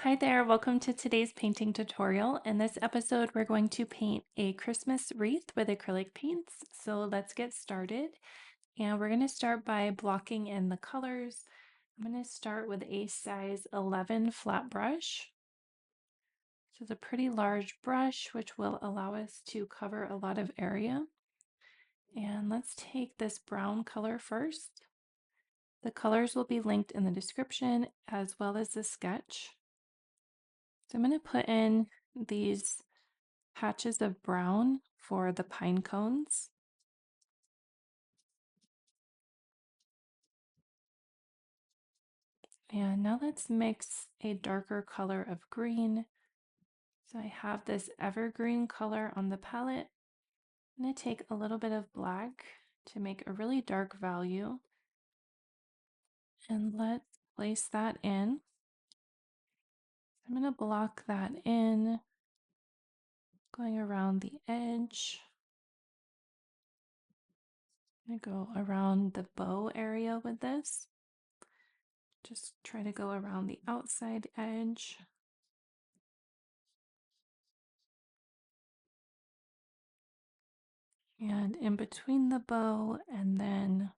Hi there, welcome to today's painting tutorial. In this episode, we're going to paint a Christmas wreath with acrylic paints. So let's get started. And we're going to start by blocking in the colors. I'm going to start with a size 11 flat brush. So it's a pretty large brush, which will allow us to cover a lot of area. And let's take this brown color first. The colors will be linked in the description as well as the sketch. So I'm going to put in these patches of brown for the pine cones. And now let's mix a darker color of green. So I have this evergreen color on the palette. I'm going to take a little bit of black to make a really dark value. And let's place that in. I'm going to block that in, going around the edge. I'm going to go around the bow area with this. Just try to go around the outside edge. And in between the bow and then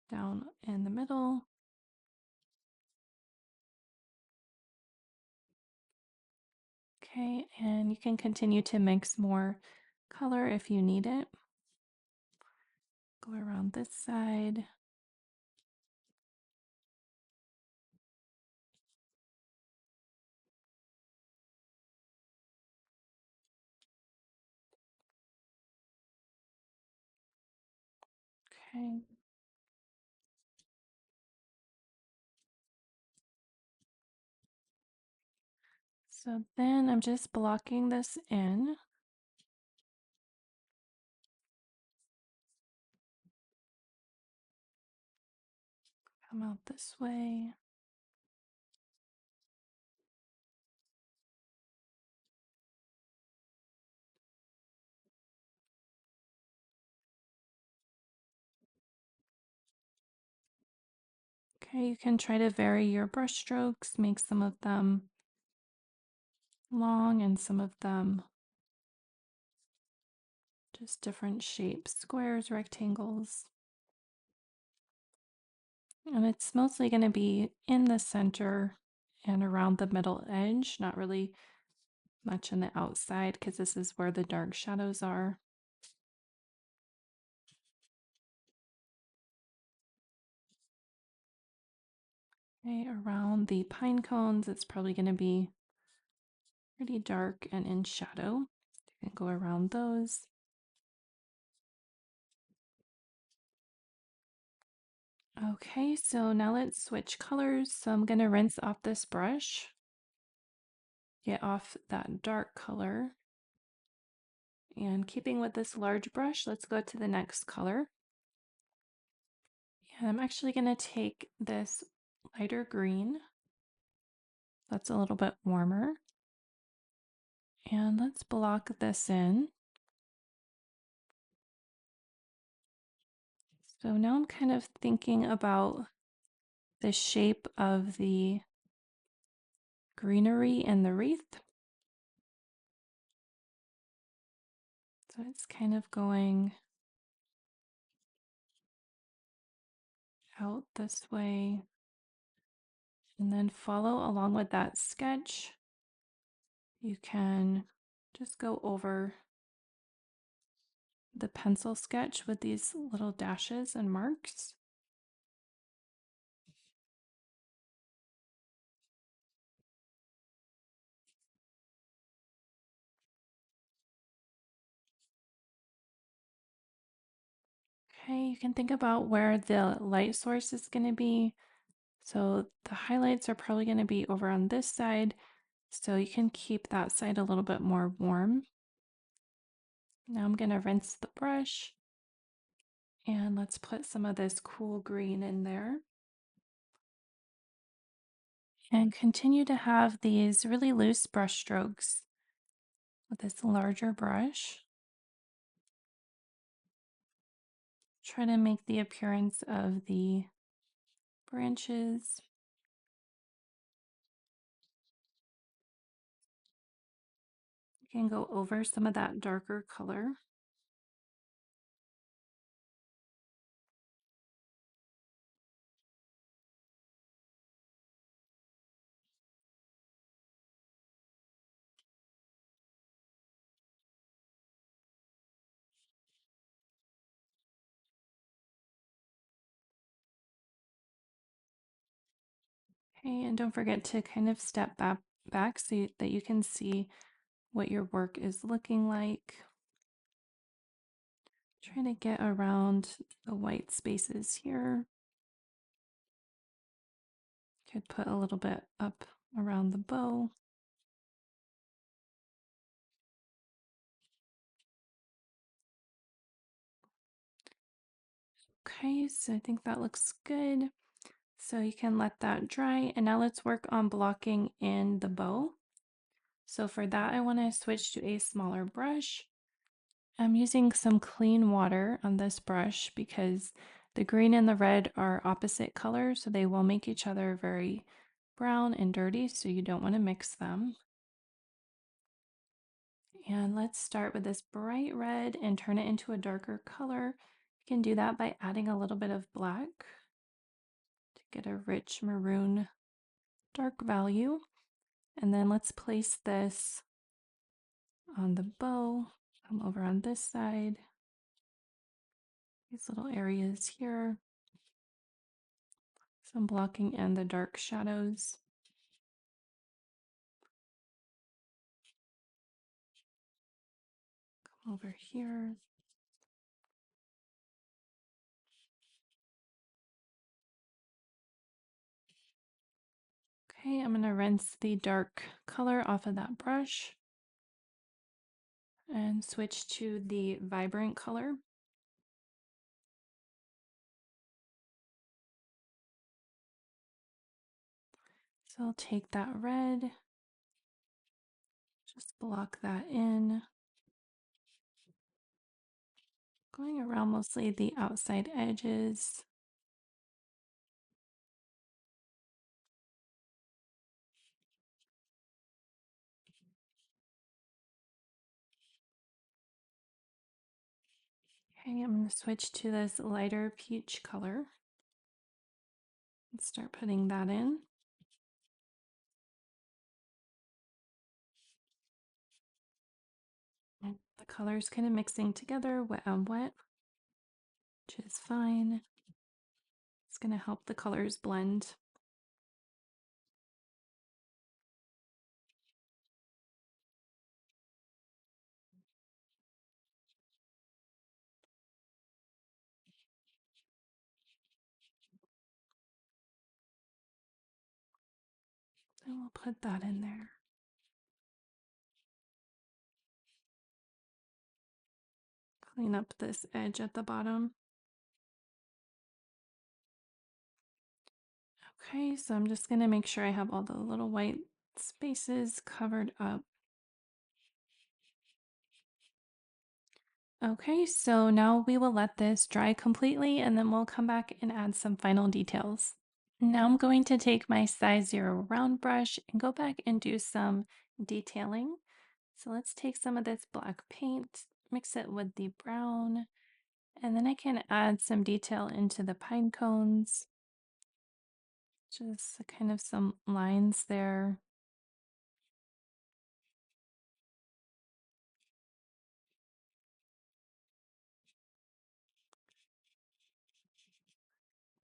down in the middle. Okay, and you can continue to mix more color if you need it. Go around this side. Okay. So then I'm just blocking this in. Come out this way. Okay, you can try to vary your brush strokes, make some of them long and some of them just different shapes, squares, rectangles. And it's mostly going to be in the center and around the middle edge, not really much on the outside because this is where the dark shadows are. Okay, around the pine cones, it's probably going to be pretty dark and in shadow. You can go around those. Okay, so now let's switch colors. So I'm going to rinse off this brush, get off that dark color. And keeping with this large brush, let's go to the next color. And I'm actually going to take this lighter green. That's a little bit warmer. And let's block this in. So now I'm kind of thinking about the shape of the greenery in the wreath. So it's kind of going out this way. And then follow along with that sketch. You can just go over the pencil sketch with these little dashes and marks. Okay, you can think about where the light source is going to be. So the highlights are probably going to be over on this side. So you can keep that side a little bit more warm. Now I'm going to rinse the brush and let's put some of this cool green in there. And continue to have these really loose brush strokes with this larger brush. Try to make the appearance of the branches. can go over some of that darker color. Okay, and don't forget to kind of step back so that you can see what your work is looking like. Trying to get around the white spaces here. Could put a little bit up around the bow. Okay, so I think that looks good. So you can let that dry. And now let's work on blocking in the bow. So for that, I want to switch to a smaller brush. I'm using some clean water on this brush because the green and the red are opposite colors, so they will make each other very brown and dirty, so you don't want to mix them. And let's start with this bright red and turn it into a darker color. You can do that by adding a little bit of black to get a rich maroon dark value. And then let's place this on the bow. Come over on this side. These little areas here. Some blocking and the dark shadows. Come over here. Okay, I'm going to rinse the dark color off of that brush and switch to the vibrant color. So I'll take that red, just block that in, going around mostly the outside edges. Okay, I'm going to switch to this lighter peach color and start putting that in. And the colors kind of mixing together, wet on wet, which is fine. It's going to help the colors blend. And we'll put that in there. Clean up this edge at the bottom. Okay, so I'm just going to make sure I have all the little white spaces covered up. Okay, so now we will let this dry completely and then we'll come back and add some final details. Now I'm going to take my size 0 round brush and go back and do some detailing. So let's take some of this black paint, mix it with the brown, and then I can add some detail into the pine cones. Just kind of some lines there.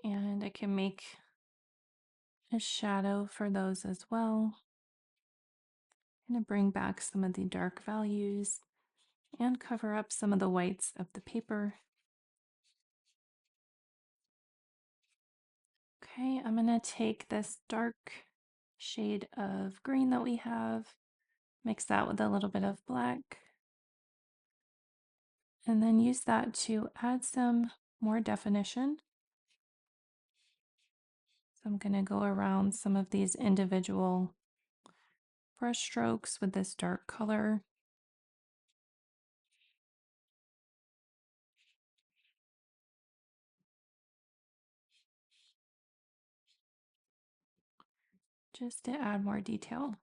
And I can make a shadow for those as well. I'm going to bring back some of the dark values and cover up some of the whites of the paper. Okay, I'm going to take this dark shade of green that we have, mix that with a little bit of black, and then use that to add some more definition. So I'm going to go around some of these individual brush strokes with this dark color. Just to add more detail.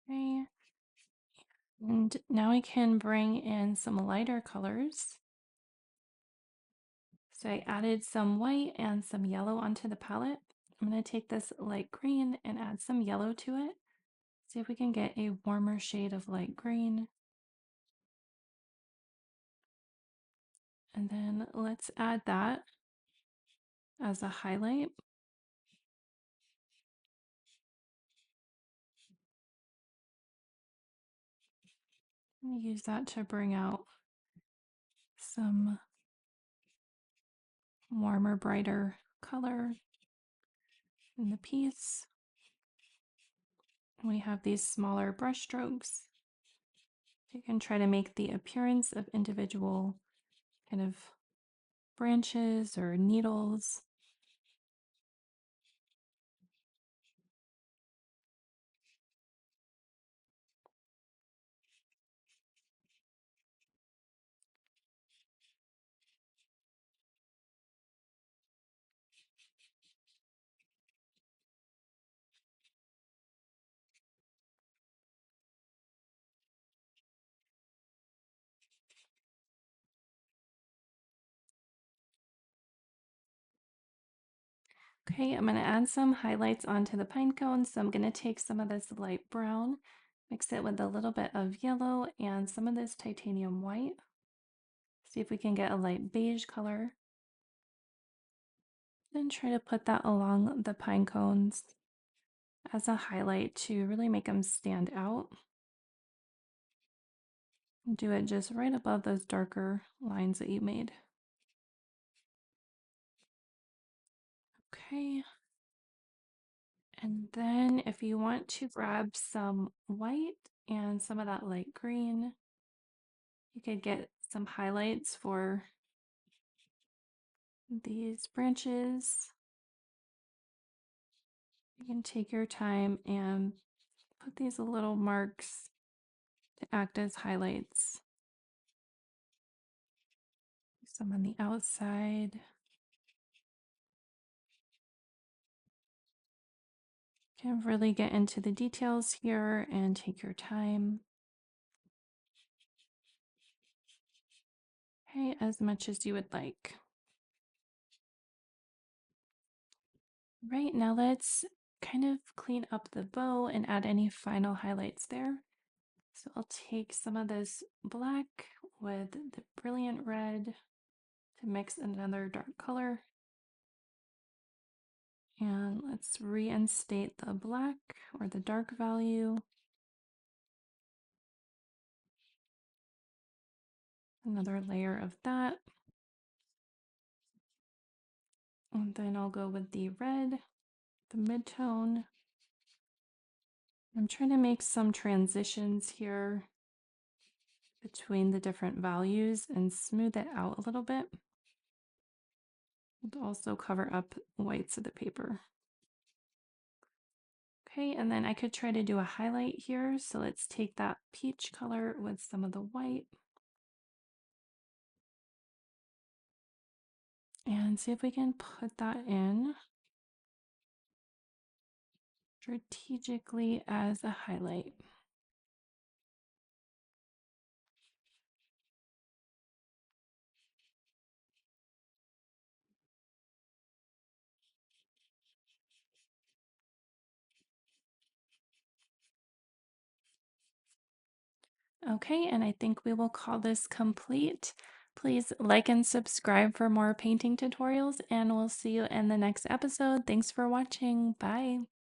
Okay. And now I can bring in some lighter colors. So I added some white and some yellow onto the palette. I'm going to take this light green and add some yellow to it. See if we can get a warmer shade of light green. And then let's add that as a highlight. Use that to bring out some warmer, brighter color in the piece. We have these smaller brush strokes. You can try to make the appearance of individual kind of branches or needles. Okay, I'm going to add some highlights onto the pine cone. So I'm going to take some of this light brown, mix it with a little bit of yellow and some of this titanium white. See if we can get a light beige color. Then try to put that along the pine cones as a highlight to really make them stand out. Do it just right above those darker lines that you made. Okay. And then if you want to grab some white and some of that light green, you could get some highlights for these branches. You can take your time and put these little marks to act as highlights. Some on the outside. Can really get into the details here and take your time. Okay, as much as you would like. Right, now let's kind of clean up the bow and add any final highlights there. So I'll take some of this black with the brilliant red to mix another dark color. And let's reinstate the black or the dark value. Another layer of that. And then I'll go with the red, the mid-tone. I'm trying to make some transitions here between the different values and smooth it out a little bit. And also cover up whites of the paper. Okay, and then I could try to do a highlight here. So let's take that peach color with some of the white and see if we can put that in strategically as a highlight. Okay, and I think we will call this complete. Please like and subscribe for more painting tutorials, and we'll see you in the next episode. Thanks for watching. Bye.